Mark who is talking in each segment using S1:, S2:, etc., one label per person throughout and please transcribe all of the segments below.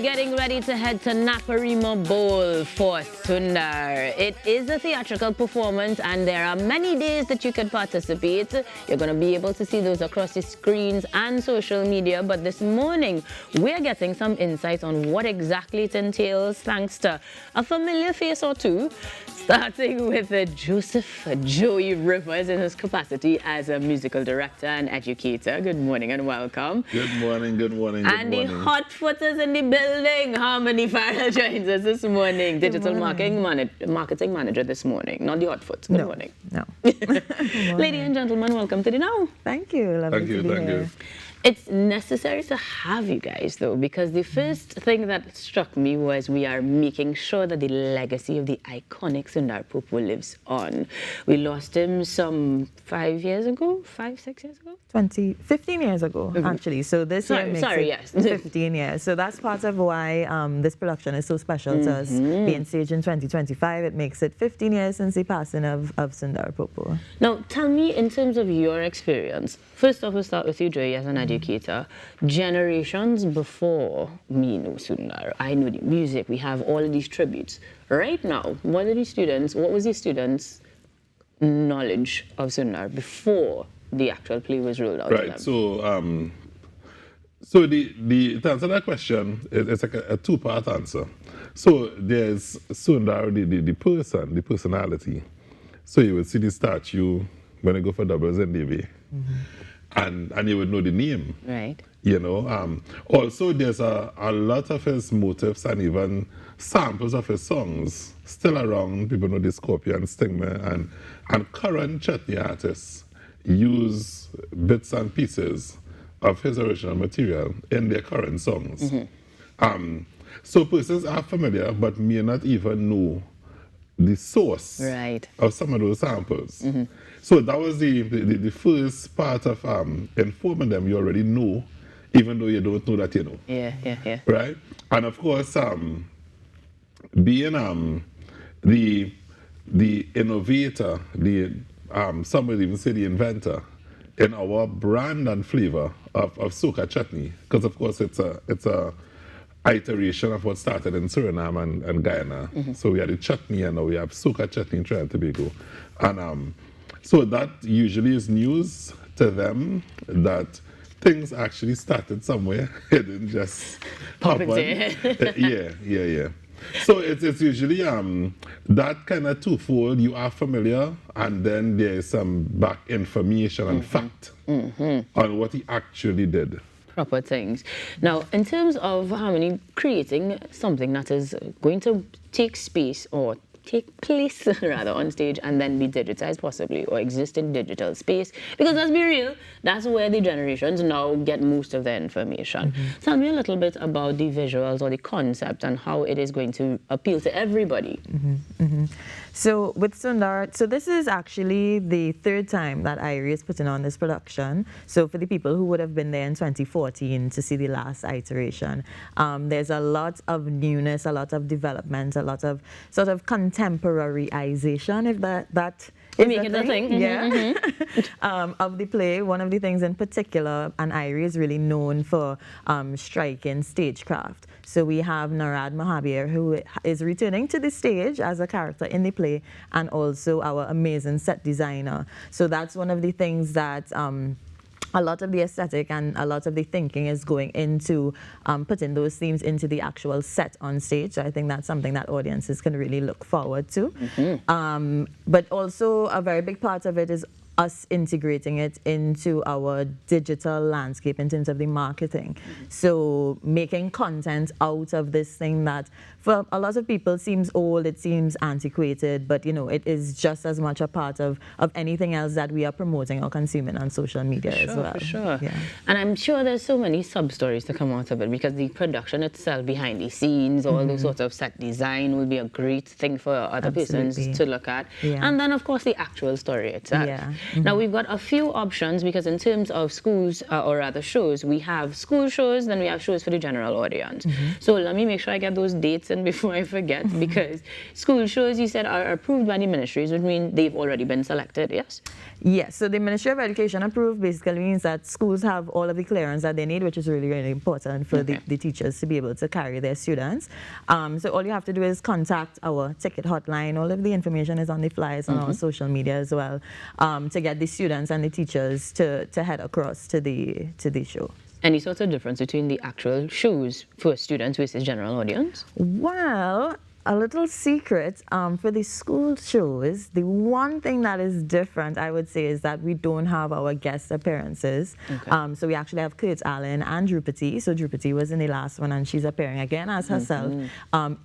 S1: getting ready to head to Naparima Bowl for Sundar. It is a theatrical performance and there are many days that you can participate. You're going to be able to see those across the screens and social media. But this morning, we're getting some insights on what exactly it entails thanks to a familiar face or two, starting with Joseph Joey Rivers in his capacity as a musical director and educator. Good morning and welcome.
S2: Good morning, good morning,
S1: and
S2: good morning.
S1: the hot footers in the building, Harmony Farrel joins us this morning. Digital marketing manager this morning, not the hot foot. Good morning.
S3: No.
S1: Ladies and gentlemen, welcome to the Now.
S3: Thank you. Lovely to be here.
S1: It's necessary to have you guys, though, because the first thing that struck me was we are making sure that the legacy of the iconic Sundar Popo lives on. We lost him some 5 years ago, 6 years ago?
S3: 15 years ago, actually. So this year makes
S1: yes.
S3: 15 years. So that's part of why this production is so special to us. Being staged in 2025, it makes it 15 years since the passing of Sundar Popo.
S1: Now, tell me, in terms of your experience, first off, we'll start with you, Joey, as an educator. Generations before me know Sundar, I know the music, we have all of these tributes. Right now, what was the students' knowledge of Sundar before the actual play was rolled out?
S2: Right, so the to answer that question, it's like a two-part answer. So there's Sundar, the person, the personality. So you would see the statue when you go for doubles and DV. And you would know the name.
S1: Right.
S2: You know, also there's a lot of his motifs and even samples of his songs still around. People know the Scorpion, Stingman, and current chutney artists use bits and pieces of his original material in their current songs. So persons are familiar but may not even know the source of some of those samples. So that was the first part of informing them you already know, even though you don't know that you know.
S1: Yeah.
S2: Right? And of course, being the innovator, some would even say the inventor, in our brand and flavor of soca chutney, because of course it's a iteration of what started in Suriname and Guyana. So we had the chutney and now we have soca chutney in Trinidad and Tobago. And so that usually is news to them that things actually started somewhere. It didn't just happen. Yeah. So it's usually that kind of twofold. You are familiar, and then there's some back information and fact on what he actually did.
S1: Proper things. Now, in terms of Harmony creating something that is going to take space or take place rather on stage and then be digitized possibly or exist in digital space, because let's be real, that's where the generations now get most of their information. Tell me a little bit about the visuals or the concept and how it is going to appeal to everybody.
S3: So with Sundar, so this is actually the third time that Iere is putting on this production. So for the people who would have been there in 2014 to see the last iteration, there's a lot of newness, a lot of development, a lot of sort of contemporaryization, if that is
S1: Make it a thing.
S3: Of the play. One of the things in particular, and Iere is really known for striking stagecraft. So we have Narad Mahabir, who is returning to the stage as a character in the play, and also our amazing set designer. So that's one of the things that a lot of the aesthetic and a lot of the thinking is going into putting those themes into the actual set on stage. So I think that's something that audiences can really look forward to. But also a very big part of it is us integrating it into our digital landscape in terms of the marketing. So making content out of this thing that for a lot of people seems old, it seems antiquated, but you know, it is just as much a part of anything else that we are promoting or consuming on social media as well.
S1: For sure. Yeah. And I'm sure there's so many sub-stories to come out of it, because the production itself, behind the scenes, all those sorts of set design will be a great thing for other persons to look at. And then of course the actual story itself. Now we've got a few options, because in terms of schools, or rather shows, we have school shows, then we have shows for the general audience. So let me make sure I get those dates question before I forget, because school shows, you said, are approved by the ministries, which means they've already been selected, yes?
S3: Yes, so the Ministry of Education approved basically means that schools have all of the clearance that they need, which is really, really important for the teachers to be able to carry their students. So all you have to do is contact our ticket hotline. All of the information is on the flyers on our social media as well, to get the students and the teachers to head across to the show.
S1: Any sort of difference between the actual shows for students versus general audience?
S3: Well, a little secret for the school shows, the one thing that is different, I would say, is that we don't have our guest appearances. So we actually have Kurt Allen and Drupati. So Drupati was in the last one, and she's appearing again as herself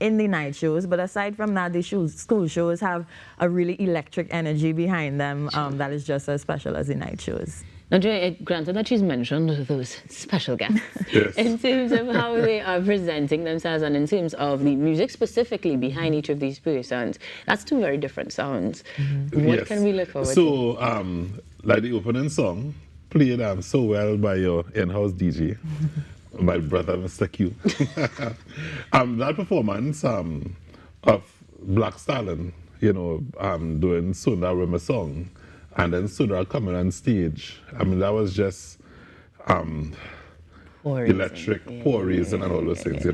S3: in the night shows. But aside from that, the school shows have a really electric energy behind them that is just as special as the night shows.
S1: Now, Joy, granted that she's mentioned those special guests,
S2: Yes.
S1: in terms of how they are presenting themselves and in terms of the music specifically behind each of these persons, that's two very different sounds. What can we look forward to?
S2: So, like the opening song, played so well by your in-house DJ, my brother, Mr. Q. That performance of Black Stallion, doing Sundar with my song, and then Sundar coming on stage. I mean, that was just electric, poise, and all those things,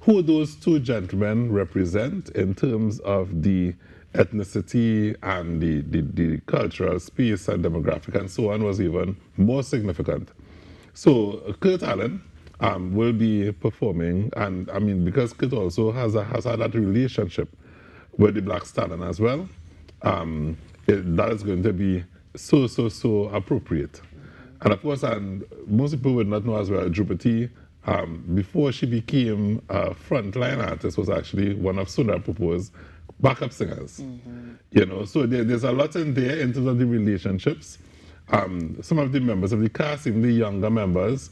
S2: Who those two gentlemen represent in terms of the ethnicity and the cultural space and demographic and so on was even more significant. So Kurt Allen will be performing, and I mean, because Kurt also has had that relationship with the Black Stallion as well, that is going to be so appropriate. And of course, and most people would not know as well, Drupati, before she became a frontline artist, was actually one of Sundar Popo's backup singers. So there's a lot in there in terms of the relationships. Some of the members of the cast, even the younger members,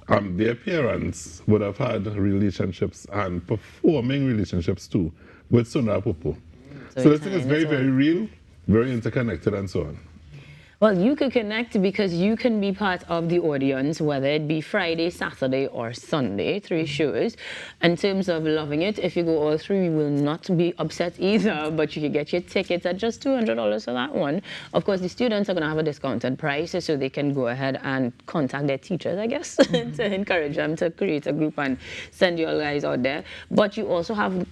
S2: their parents would have had relationships and performing relationships too with Sundar Popo. So this thing is very, very real, very interconnected and so on.
S1: Well, you could connect because you can be part of the audience, whether it be Friday, Saturday, or Sunday, 3 shows. In terms of loving it, if you go all 3, you will not be upset either, but you can get your tickets at just $200 for that one. Of course, the students are going to have a discounted price, so they can go ahead and contact their teachers, I guess, to encourage them to create a group and send you all guys out there. But you also have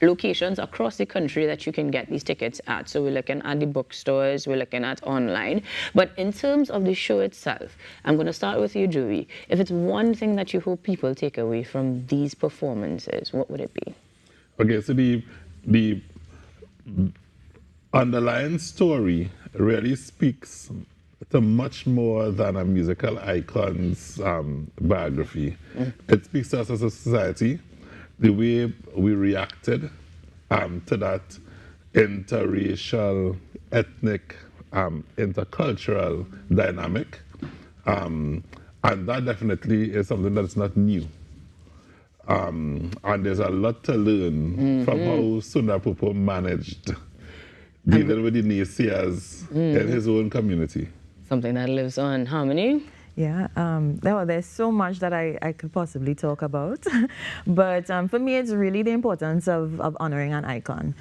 S1: locations across the country that you can get these tickets at. So we're looking at the bookstores, we're looking at online. But in terms of the show itself, I'm going to start with you, Joey. If it's one thing that you hope people take away from these performances, what would it be? Okay, so
S2: the underlying story really speaks to much more than a musical icon's biography. It speaks to us as a society, the way we reacted to that interracial, ethnic, intercultural dynamic. And that definitely is something that's not new. And there's a lot to learn from how Sundar Popo managed dealing with the naysayers in his own community.
S1: Something that lives on. Harmony?
S3: Yeah, there's so much that I could possibly talk about. But for me, it's really the importance of honoring an icon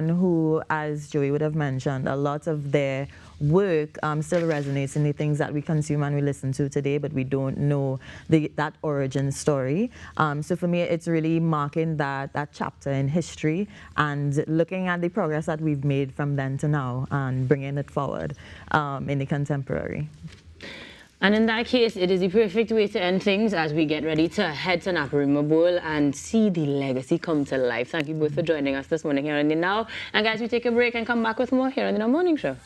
S3: who, as Joey would have mentioned, a lot of their work still resonates in the things that we consume and we listen to today, but we don't know that origin story. So for me, it's really marking that chapter in history and looking at the progress that we've made from then to now and bringing it forward in the contemporary.
S1: And in that case, it is the perfect way to end things as we get ready to head to Naparima Bowl and see the legacy come to life. Thank you both for joining us this morning here on The Now. And guys, we take a break and come back with more here on The Now Morning Show.